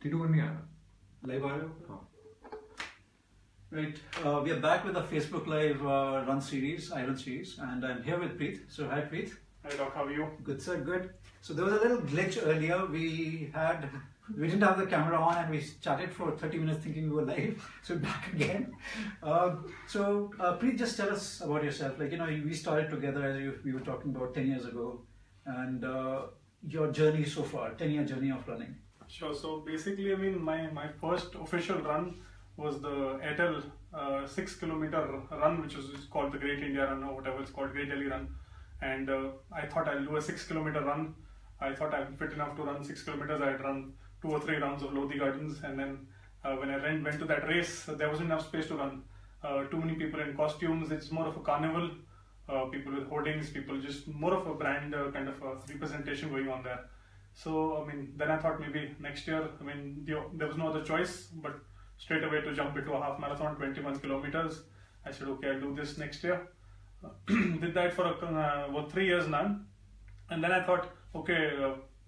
T2 नहीं आ रहा live आ रहे हो हाँ Right, we are back with the Facebook Live run series, Iron series, and I'm here with Preet. So hi Preet. Hi Doc, how are you? Good sir, good. So there was a little glitch earlier. We didn't have the camera on and we chatted for 30 minutes thinking we were live. So back again. Preet, just tell us about yourself. Like, you know, we started together as we were talking about 10 years ago, and your journey so far, 10-year journey of running. Sure, so basically, I mean, my first official run was the Airtel 6 kilometer run, which is called the Great India Run or whatever it's called, Great Delhi Run. And I thought I'll do a 6 kilometer run. I thought I'm fit enough to run 6 kilometers. I'd run 2 or 3 rounds of Lodi Gardens, and then when I went to that race, there wasn't enough space to run. Too many people in costumes. It's more of a carnival. People with hoardings, people just more of a brand kind of a representation going on there. So I mean, then I thought maybe next year. I mean, there was no other choice but straight away to jump into a half marathon, 21 kilometers. I said, okay, I'll do this next year. Did that for about 3 years now, and then I thought, okay,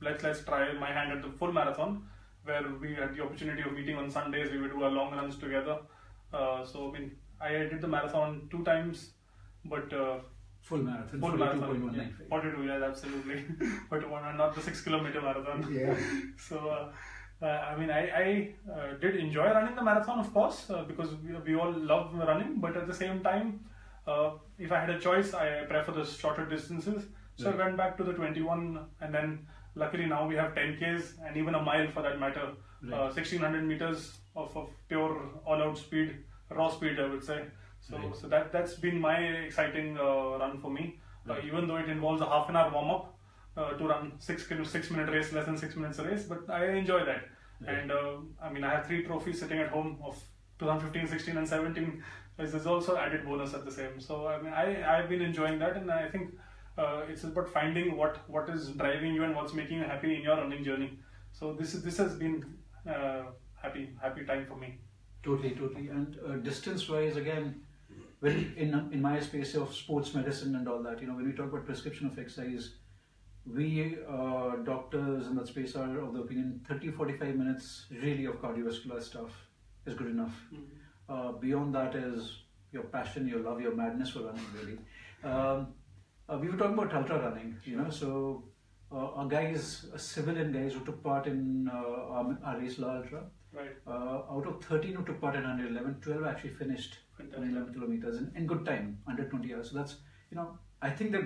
let's try my hand at the full marathon, where we had the opportunity of meeting on Sundays. We would do our long runs together. So I mean, I did the marathon 2 times, but full marathon. Full marathon. Yeah, 42, yeah, absolutely. But not the 6 kilometer marathon. Yeah. So. I mean, I did enjoy running the marathon, of course, because we all love running. But at the same time, if I had a choice, I prefer the shorter distances. So I went back to the 21, and then luckily now we have 10Ks and even a mile for that matter. 1600 meters of pure all-out speed, raw speed, I would say. So, so that's been my exciting run for me. Even though it involves a half an hour warm-up. To run 6 minute race, less than 6 minutes race, but I enjoy that. And I mean, I have 3 trophies sitting at home of 2015, 16 and 17. There's also added bonus at the same. So I mean, I've been enjoying that, and I think it's about finding what is driving you and what's making you happy in your running journey. So this has been happy time for me. Totally. And distance wise, again, when in my space of sports medicine and all that, you know, when we talk about prescription of exercise, we doctors in that space are of the opinion 30-45 minutes really of cardiovascular stuff is good enough. Beyond that is your passion, your love, your madness for running really. We were talking about ultra running, you know, so our guys, civilian guys who took part in our race La Ultra, out of 13 who took part in 111, 12 actually finished 111 kilometers in good time, under 20 hours. So that's, you know, I think they're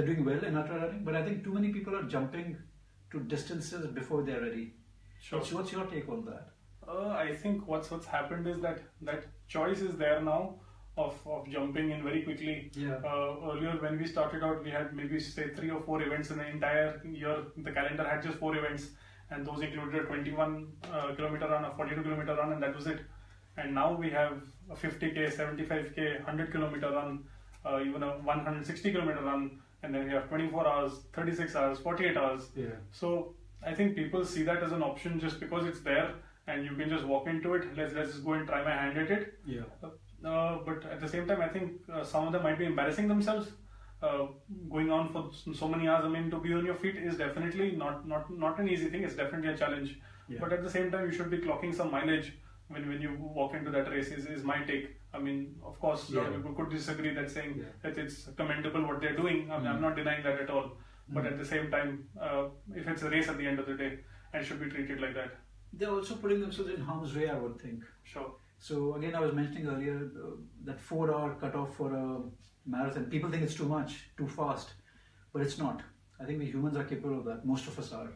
doing well in ultra running, but I think too many people are jumping to distances before they're ready. Sure. What's your take on that? I think what's happened is that choice is there now of jumping in very quickly. Yeah. Earlier when we started out, we had maybe say 3 or 4 events in the entire year. The calendar had just 4 events, and those included a 21 kilometer run, a 42 kilometer run, and that was it. And now we have a 50k, 75k, 100 kilometer run, even a 160 kilometer run. And then we have 24 hours, 36 hours, 48 hours. Yeah. So I think people see that as an option just because it's there and you can just walk into it. Let's just go and try my hand at it. Yeah. But at the same time, I think some of them might be embarrassing themselves. Going on for so many hours, I mean, to be on your feet is definitely not an easy thing. It's definitely a challenge. Yeah. But at the same time, you should be clocking some mileage when you walk into that race is my take. I mean, of course, a lot of people could disagree that saying that it's commendable what they're doing. I mean, I'm not denying that at all. But at the same time, if it's a race at the end of the day, it should be treated like that. They're also putting themselves in harm's way, I would think. Sure. So again, I was mentioning earlier that 4-hour cutoff for a marathon. People think it's too much, too fast, but it's not. I think we humans are capable of that. Most of us are.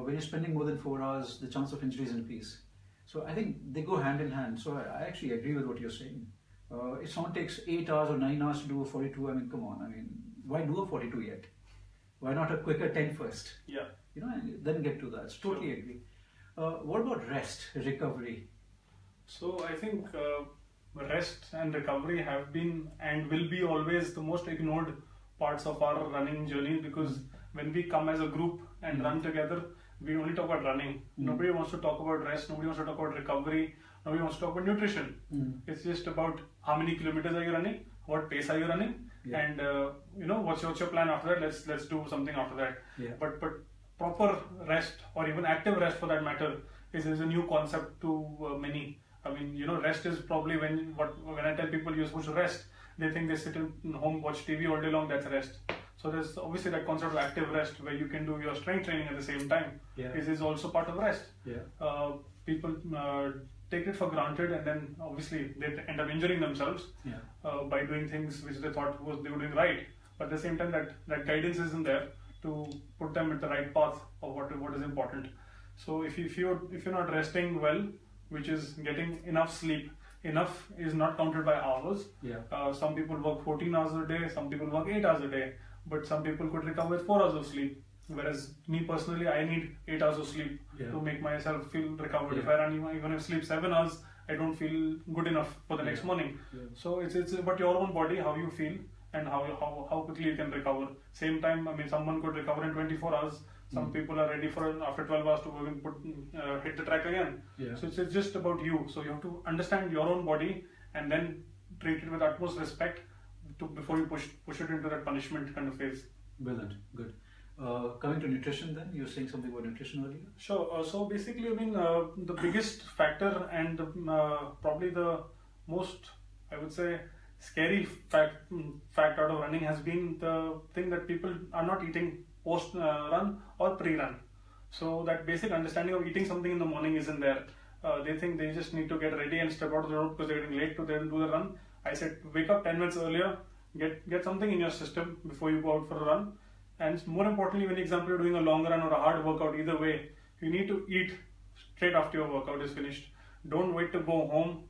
When you're spending more than 4 hours, the chance of injuries increase. So I think they go hand in hand. So I actually agree with what you're saying. If someone takes 8 hours or 9 hours to do a 42, I mean, come on. I mean, why do a 42 yet? Why not a quicker 10 first? Yeah. You know, and then get to that. So totally agree. What about rest, recovery? So I think rest and recovery have been and will be always the most ignored parts of our running journey, because when we come as a group and run together, we only talk about running. Nobody wants to talk about rest, nobody wants to talk about recovery, nobody wants to talk about nutrition. It's just about how many kilometers are you running, what pace are you running, and you know, what's your plan after that. Let's do something after that. But proper rest or even active rest for that matter is a new concept to many. I mean, you know, rest is probably when I tell people you're supposed to rest, they think they sit in home, watch TV all day long, that's rest. So there's obviously that concept of active rest where you can do your strength training at the same time. Yeah. This is also part of rest. Yeah. People take it for granted, and then obviously they end up injuring themselves by doing things which they thought they were doing right. But at the same time, that guidance isn't there to put them at the right path of what is important. So if you're not resting well, which is getting enough sleep. Enough is not counted by hours. Yeah. Some people work 14 hours a day, some people work 8 hours a day, but some people could recover with 4 hours of sleep. Whereas me personally, I need 8 hours of sleep to make myself feel recovered. Yeah. If I run even if I sleep 7 hours, I don't feel good enough for the next morning. Yeah. So it's about your own body, how you feel, and how quickly you can recover. Same time, I mean, someone could recover in 24 hours. Some people are ready for after 12 hours to go and hit the track again. Yeah. So it's just about you. So you have to understand your own body and then treat it with utmost respect before you push it into that punishment kind of phase. Brilliant. Good. Coming to nutrition then, you were saying something about nutrition earlier? Sure. So basically, I mean, the biggest factor and probably the most, I would say, scary fact out of running has been the thing that people are not eating post-run or pre-run. So that basic understanding of eating something in the morning isn't there. They think they just need to get ready and step out of the road because they're getting late to then do the run. I said, wake up 10 minutes earlier, get something in your system before you go out for a run. And more importantly, when example you're doing a long run or a hard workout, either way, you need to eat straight after your workout is finished. Don't wait to go home,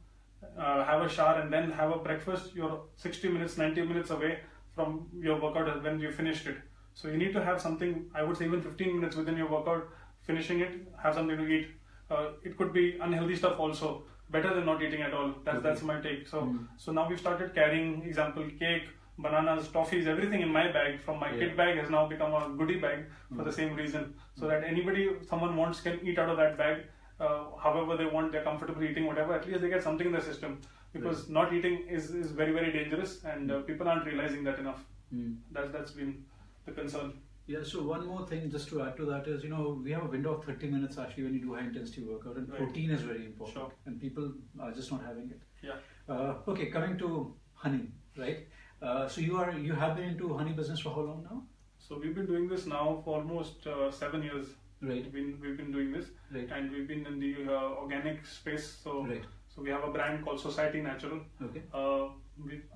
have a shower and then have a breakfast. You're 60 minutes, 90 minutes away from your workout when you finished it. So you need to have something, I would say even 15 minutes within your workout, finishing it, have something to eat. It could be unhealthy stuff also, better than not eating at all. That's my take. So now we've started carrying, example, cake, bananas, toffees, everything in my bag from my kit bag has now become a goodie bag for the same reason. So that someone wants can eat out of that bag, however they want, they're comfortable eating whatever, at least they get something in their system. Because not eating is very, very dangerous and people aren't realizing that enough. That's been the concern. Yeah, so one more thing just to add to that is, we have a window of 30 minutes actually when you do high intensity workout, and protein is very important. Sure. And people are just not having it. Yeah. Okay, coming to honey, right? So you have been into honey business for how long now? So we've been doing this now for almost 7 years. Right. We've been doing this, and we've been in the organic space. So we have a brand called Society Natural. Okay.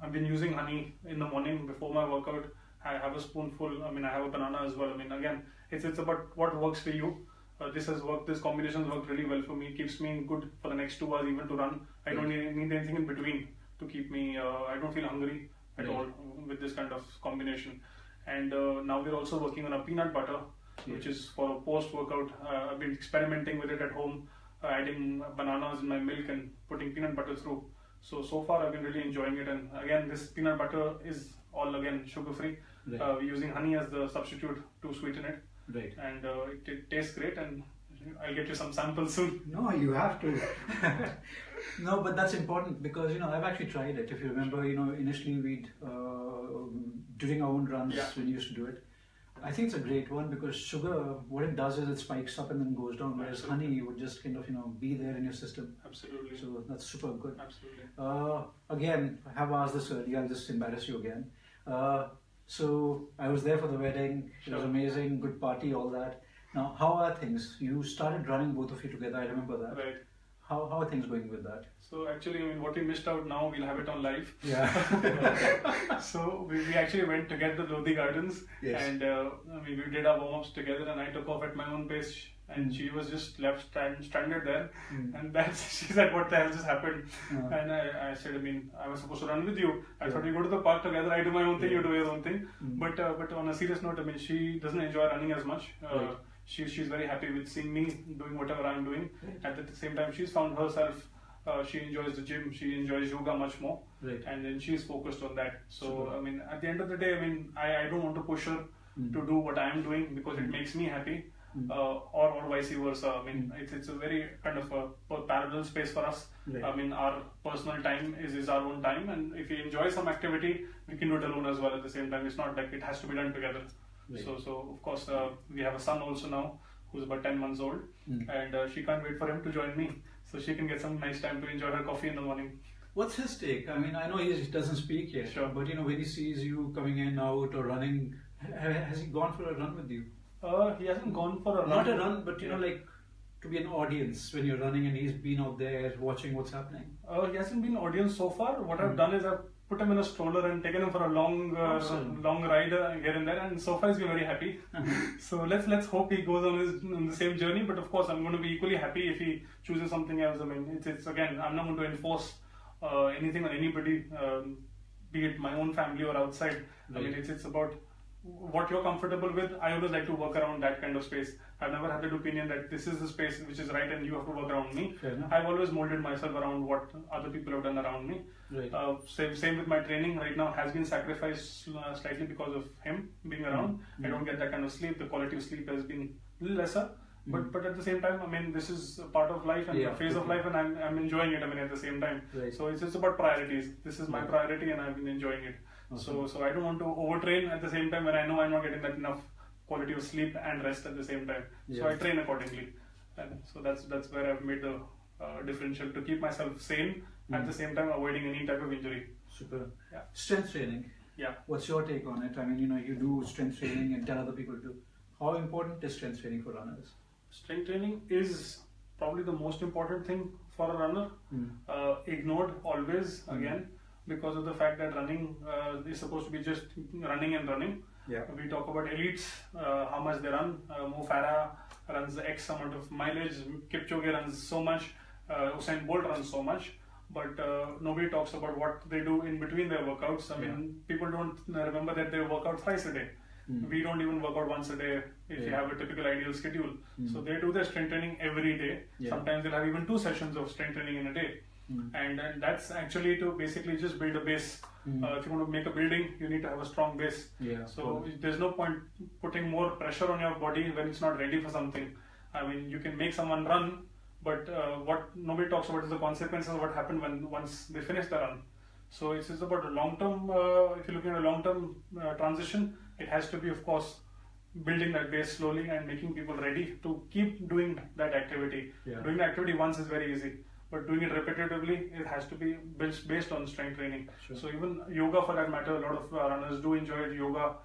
I've been using honey in the morning before my workout. I have a spoonful. I mean, I have a banana as well. I mean, again, it's about what works for you. This has worked. This combination has worked really well for me. It keeps me good for the next 2 hours even to run. I don't need anything in between to keep me. I don't feel hungry at all with this kind of combination. And now we're also working on a peanut butter, which is for a post-workout. I've been experimenting with it at home, adding bananas in my milk and putting peanut butter through. So far I've been really enjoying it. And again, this peanut butter is all again sugar-free. We're using honey as the substitute to sweeten it. Right. And it tastes great, and I'll get you some samples soon. No, you have to. No, but that's important because I've actually tried it. If you remember, initially we'd during our own runs when we used to do it. I think it's a great one because sugar, what it does is it spikes up and then goes down, whereas honey would just kind of be there in your system. Absolutely. So that's super good. Absolutely. Again, I have asked this earlier. I'll just embarrass you again. So I was there for the wedding. It was amazing, good party, all that. Now, how are things? You started running both of you together. I remember that. Right. How are things going with that? So actually, I mean, what we missed out now, we'll have it on live. Yeah. So we actually went to get the Lodi Gardens, and we did our warm-ups together, and I took off at my own pace, and she was just left stranded there, and she said, "What the hell just happened?" And I said, I mean, I was supposed to run with you. I thought we go to the park together. I do my own thing, you do your own thing. But on a serious note, I mean, she doesn't enjoy running as much. She's very happy with seeing me doing whatever I'm doing. At the same time, she's found herself. She enjoys the gym. She enjoys yoga much more, and then she's focused on that. So I mean, at the end of the day, I mean, I don't want to push her to do what I'm doing because it makes me happy, or vice versa. I mean, it's a very kind of a parallel space for us. I mean, our personal time is our own time, and if we enjoy some activity, we can do it alone as well at the same time. It's not like it has to be done together. Right. So of course we have a son also now who's about 10 months old, and she can't wait for him to join me so she can get some nice time to enjoy her coffee in the morning. What's his take? I mean, I know he doesn't speak yet, Sure. but when he sees you coming in, out, or running, has he gone for a run with you? He hasn't gone for a run. Not a run, but like to be an audience when you're running and he's been out there watching what's happening. He hasn't been an audience so far. What I've done is I've put him in a stroller and taken him for a long ride here and there, and so far he's been very happy. So let's hope he goes on the same journey. But of course, I'm going to be equally happy if he chooses something else. I mean, it's again, I'm not going to enforce anything on anybody, be it my own family or outside. Right. I mean, it's about what you're comfortable with. I always like to work around that kind of space. I've never had that opinion that this is the space which is right and you have to work around me. I've always molded myself around what other people have done around me. Right. Same with my training right now has been sacrificed slightly because of him being around. I don't get that kind of sleep. The quality of sleep has been a little lesser. But at the same time, I mean, this is a part of life and a phase of life, and I'm enjoying it. I mean, at the same time. Right. So it's about priorities. This is my priority, and I've been enjoying it. So I don't want to overtrain at the same time when I know I'm not getting that enough quality of sleep and rest at the same time. So I train accordingly, and so that's where I've made the differential to keep myself sane at the same time avoiding any type of injury. Super. Yeah. Strength training. Yeah. What's your take on it? I mean, you do strength training and tell other people to. How important is strength training for runners? Strength training is probably the most important thing for a runner. Ignored always again because of the fact that running is supposed to be just running and running. Yeah. We talk about elites, how much they run. Mo Farah runs X amount of mileage. Kipchoge runs so much. Usain Bolt runs so much. But nobody talks about what they do in between their workouts. I mean, people don't remember that they work out thrice a day. We don't even work out once a day if you have a typical ideal schedule. So they do their strength training every day. Sometimes they'll have even 2 sessions of strength training in a day. And that's actually to basically just build a base. If you want to make a building, you need to have a strong base. So there's no point putting more pressure on your body when it's not ready for something. I mean, you can make someone run, but what nobody talks about is the consequences of what happened once they finish the run. So it's about a long-term, if you're looking at a long-term transition, it has to be, of course, building that base slowly and making people ready to keep doing that activity. Doing the activity once is very easy, but doing it repetitively, it has to be based on strength training. So even yoga, for that matter, a lot of runners do enjoy yoga.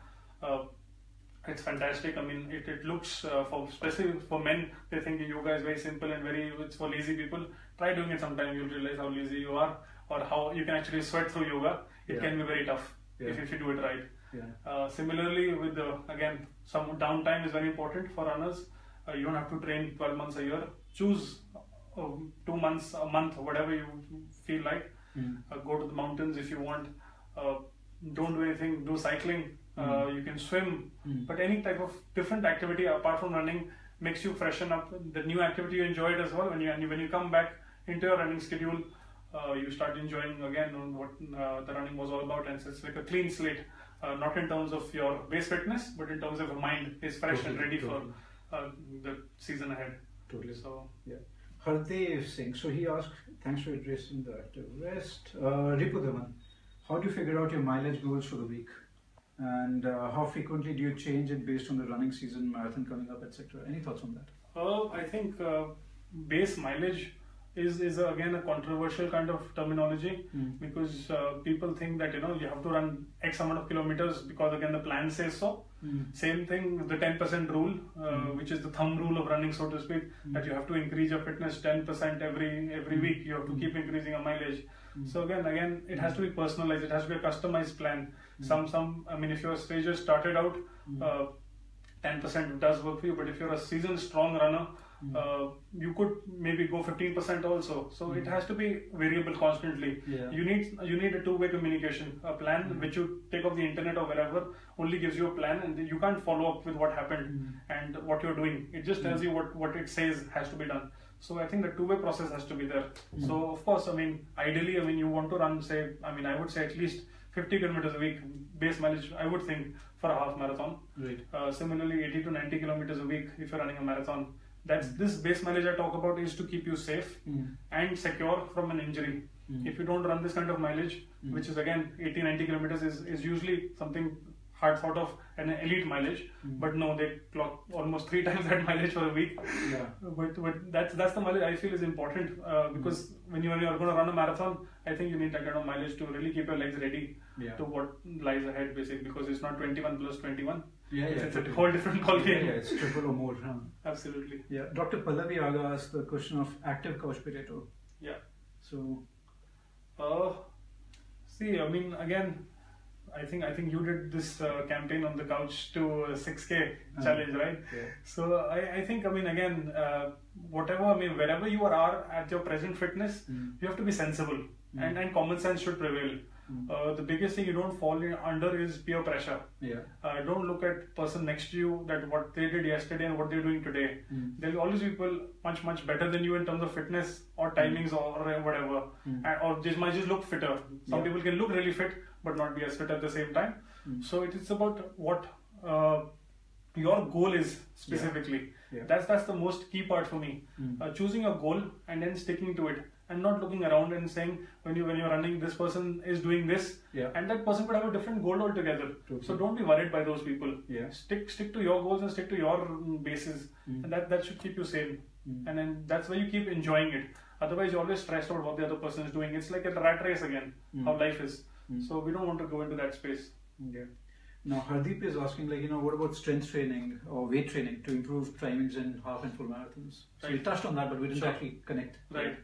It's fantastic. I mean, it looks, especially for men, they think yoga is very simple and it's for lazy people. Try doing it sometime, you'll realize how lazy you are or how you can actually sweat through yoga. It can be very tough if you do it right. Similarly, with again, some downtime is very important for runners. You don't have to train 12 months a year. Choose 2 months, a month, whatever you feel like. Go to the mountains if you want. Don't do anything. Do cycling. You can swim. But any type of different activity apart from running makes you freshen up. The new activity you enjoyed as well. When you come back into your running schedule, you start enjoying again what the running was all about, and so it's like a clean slate. Not in terms of your base fitness, but in terms of your mind is fresh and ready for the season ahead. So Hardev Singh, so he asked, thanks for addressing that. Rest. Ripudaman, how do you figure out your mileage goals for the week? And how frequently do you change it based on the running season, marathon coming up, etc.? Any thoughts on that? I think base mileage is again a controversial kind of terminology because people think that you have to run X amount of kilometers because again the plan says so. Same thing with the 10% rule, which is the thumb rule of running, so to speak, that you have to increase your fitness 10% every week. You have to keep increasing your mileage. So again, it has to be personalized. It has to be a customized plan. I mean, if your stages started out, 10% does work for you, but if you're a seasoned strong runner, you could maybe go 15% also. So it has to be variable constantly. You need a two-way communication. A plan which you take off the internet or wherever only gives you a plan, and you can't follow up with what happened and what you're doing. It just tells you what it says has to be done. So I think the two-way process has to be there. So of course, ideally, you want to run, I would say at least 50 kilometers a week base mileage, I would think, for a half marathon. Right. Similarly, 80 to 90 kilometers a week if you're running a marathon. This base mileage I talk about is to keep you safe and secure from an injury. If you don't run this kind of mileage, which is again 80-90 kilometers is usually something had thought of an elite mileage, but no, they clock almost 3 times that mileage for a week. Yeah. But that's the mileage I feel is important because when you're going to run a marathon, I think you need that kind of mileage to really keep your legs ready to what lies ahead, basically, because it's not 21 plus 21. It's a whole different call game. Yeah, it's triple or more. Absolutely. Yeah. Dr. Pallavi Aga asked the question of active couch potato. Yeah. So. See, I mean, again, I think you did this campaign on the couch to 6K challenge, right? Yeah. So I think, I mean, again, wherever you are at your present fitness, you have to be sensible and common sense should prevail. The biggest thing you don't fall under is peer pressure. Yeah. Don't look at person next to you that what they did yesterday and what they're doing today. There will always be people much better than you in terms of fitness or timings or whatever, or they might just look fitter. Some people can look really fit but not be as fit at the same time. So it's about what your goal is specifically. That's the most key part for me. Choosing a goal and then sticking to it. And not looking around and saying when you're running, this person is doing this, and that person could have a different goal altogether. So don't be worried by those people. Stick to your goals and stick to your bases, and that should keep you sane. And then that's why you keep enjoying it. Otherwise, you're always stressed out what the other person is doing. It's like a rat race again. How life is. So we don't want to go into that space. Now Hardeep is asking, like, what about strength training or weight training to improve timings in half and full marathons? So we touched on that, but we didn't actually connect. Right.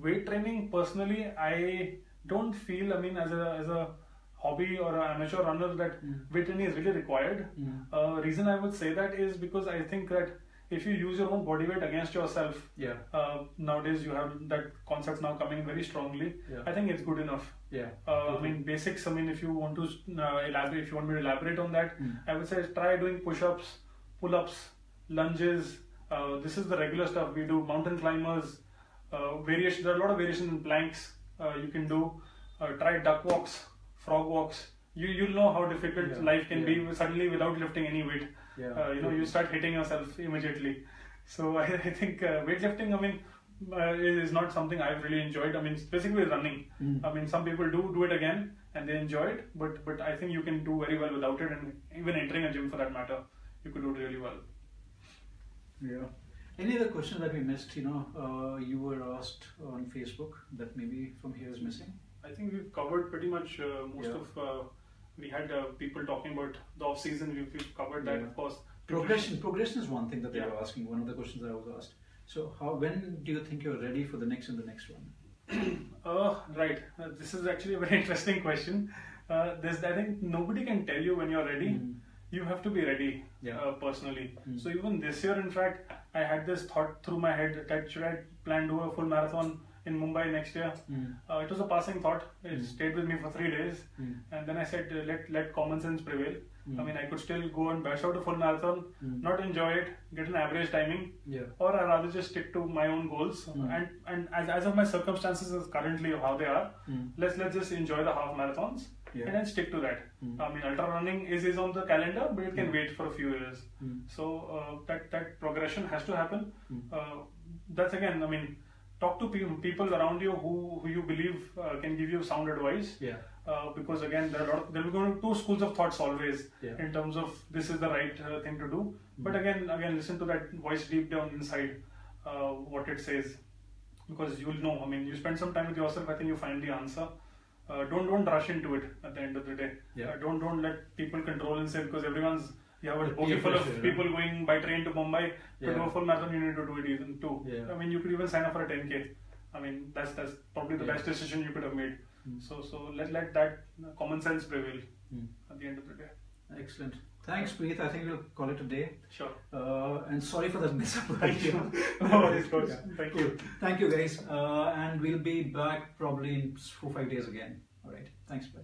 Weight training, personally, I don't feel, I mean, as a hobby or an amateur runner, that weight training is really required. Reason I would say that is because I think that if you use your own body weight against yourself, nowadays you have that concept now coming very strongly. I think it's good enough. I mean, basics. I mean, if you want to elaborate, if you want me to elaborate on that, I would say try doing push-ups, pull-ups, lunges. This is the regular stuff we do. Mountain climbers. Variation. There are a lot of variations in planks you can do. Try duck walks, frog walks. You'll know how difficult life can be suddenly without lifting any weight. You start hitting yourself immediately. So I think weightlifting, I mean, is not something I've really enjoyed. I mean, it's basically running. I mean, some people do it again and they enjoy it, but I think you can do very well without it, and even entering a gym for that matter, you could do it really well. Any other questions that we missed? You were asked on Facebook that maybe from here is missing. I think we've covered pretty much most of. We had people talking about the off season. We've covered that, of course. Progression is one thing that they were asking. One of the questions that I was asked. So when do you think you're ready for the next one? Right. This is actually a very interesting question. I think nobody can tell you when you're ready. You have to be ready, personally. So even this year, in fact, I had this thought through my head that should I plan to do a full marathon in Mumbai next year. It was a passing thought. It stayed with me for 3 days, and then I said, let common sense prevail. I mean, I could still go and bash out a full marathon, not enjoy it, get an average timing, or I'd rather just stick to my own goals. And as of my circumstances currently of how they are, let's just enjoy the half marathons. And then stick to that. I mean, ultra running is on the calendar, but it can wait for a few years. So that progression has to happen. That's again, I mean, talk to people around you who you believe can give you sound advice. Because again, there will be going to two schools of thoughts always in terms of this is the right thing to do. But again, listen to that voice deep down inside, what it says, because you'll know. I mean, you spend some time with yourself. I think you find the answer. Don't rush into it at the end of the day. Don't let people control and say, because you have a bogey full of people going by train to Mumbai to do a full marathon, you need to do it even too. I mean, you could even sign up for a 10K. I mean, that's probably the best decision you could have made. So let that common sense prevail at the end of the day. Excellent. Thanks, Preet. I think we'll call it a day. Sure. And sorry for the mess-up. Thank you. No worries, coach. Thank you. Thank you, guys. And we'll be back probably in 4-5 days again. All right. Thanks, bye.